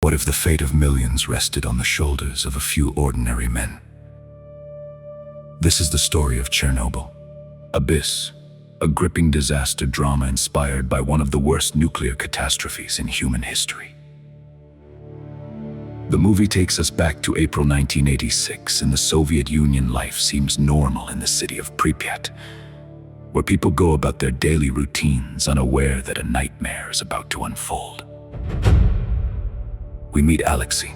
What if the fate of millions rested on the shoulders of a few ordinary men? This is the story of Chernobyl. Abyss, a gripping disaster drama inspired by one of the worst nuclear catastrophes in human history. The movie takes us back to April 1986. In the Soviet Union, life seems normal in the city of Pripyat, where people go about their daily routines unaware that a nightmare is about to unfold. We meet Alexei,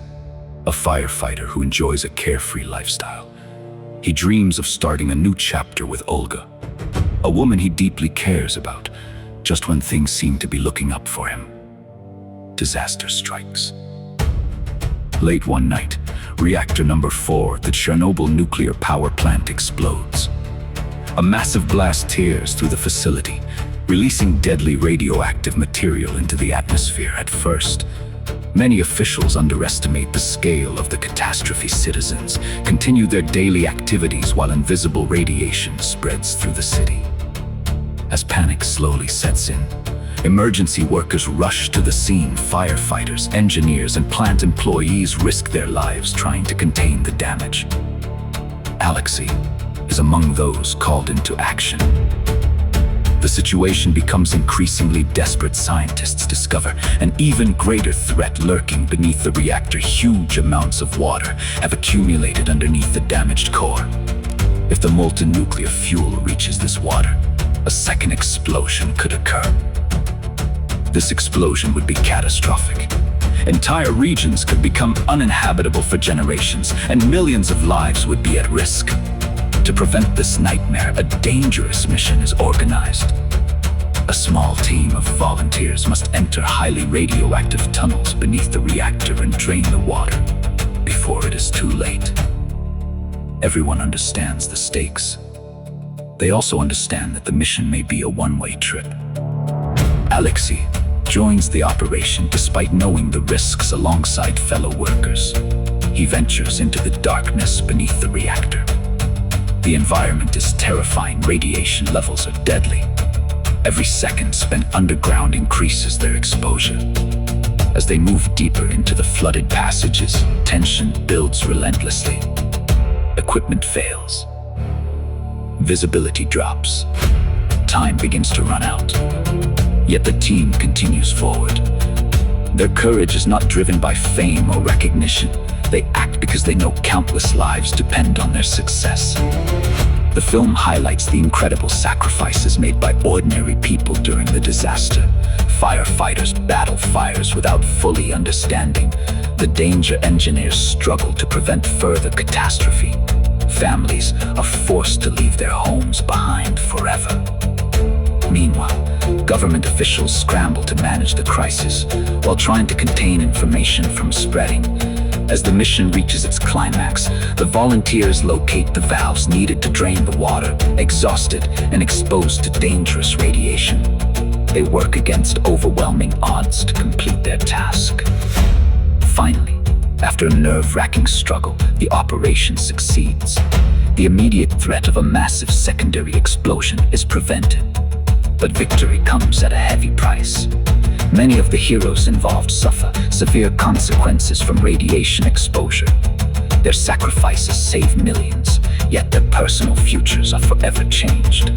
a firefighter who enjoys a carefree lifestyle. He dreams of starting a new chapter with Olga, a woman he deeply cares about, just when things seem to be looking up for him. Disaster strikes. Late one night, Reactor No. 4 at the Chernobyl nuclear power plant explodes. A massive blast tears through the facility, releasing deadly radioactive material into the atmosphere. At first, many officials underestimate the scale of the catastrophe. Citizens continue their daily activities while invisible radiation spreads through the city. As panic slowly sets in, emergency workers rush to the scene. Firefighters, engineers, and plant employees risk their lives trying to contain the damage. Alexei is among those called into action. The situation becomes increasingly desperate. Scientists discover an even greater threat lurking beneath the reactor. Huge amounts of water have accumulated underneath the damaged core. If the molten nuclear fuel reaches this water, a second explosion could occur. This explosion would be catastrophic. Entire regions could become uninhabitable for generations, and millions of lives would be at risk. To prevent this nightmare, a dangerous mission is organized. A small team of volunteers must enter highly radioactive tunnels beneath the reactor and drain the water before it is too late. Everyone understands the stakes. They also understand that the mission may be a one-way trip. Alexei joins the operation despite knowing the risks. Alongside fellow workers, he ventures into the darkness beneath the reactor. The environment is terrifying. Radiation levels are deadly. Every second spent underground increases their exposure. As they move deeper into the flooded passages, tension builds relentlessly. Equipment fails. Visibility drops. Time begins to run out. Yet the team continues forward. Their courage is not driven by fame or recognition. They act because they know countless lives depend on their success. The film highlights the incredible sacrifices made by ordinary people during the disaster. Firefighters battle fires without fully understanding the danger. Engineers struggle to prevent further catastrophe. Families are forced to leave their homes behind forever. Meanwhile, government officials scramble to manage the crisis while trying to contain information from spreading. As the mission reaches its climax, the volunteers locate the valves needed to drain the water. Exhausted and exposed to dangerous radiation, they work against overwhelming odds to complete their task. Finally, after a nerve-wracking struggle, the operation succeeds. The immediate threat of a massive secondary explosion is prevented, but victory comes at a heavy price. Many of the heroes involved suffer severe consequences from radiation exposure. Their sacrifices save millions, yet their personal futures are forever changed.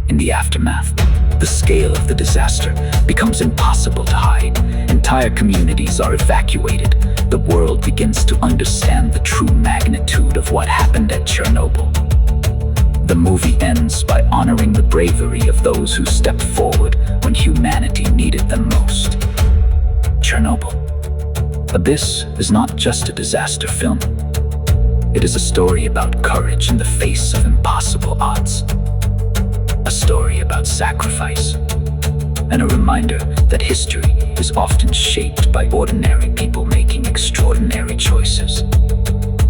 In the aftermath, the scale of the disaster becomes impossible to hide. Entire communities are evacuated. The world begins to understand the true magnitude of what happened at Chernobyl. The movie ends by honoring the bravery of those who stepped forward when humanity needed them most. Chernobyl. Abyss is not just a disaster film. It is a story about courage in the face of impossible odds. A story about sacrifice, and a reminder that history is often shaped by ordinary people making extraordinary choices.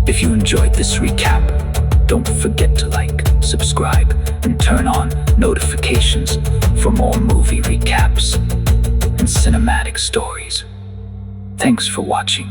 If you enjoyed this recap, don't forget to like, subscribe, and turn on notifications for more movie recaps and cinematic stories. Thanks for watching.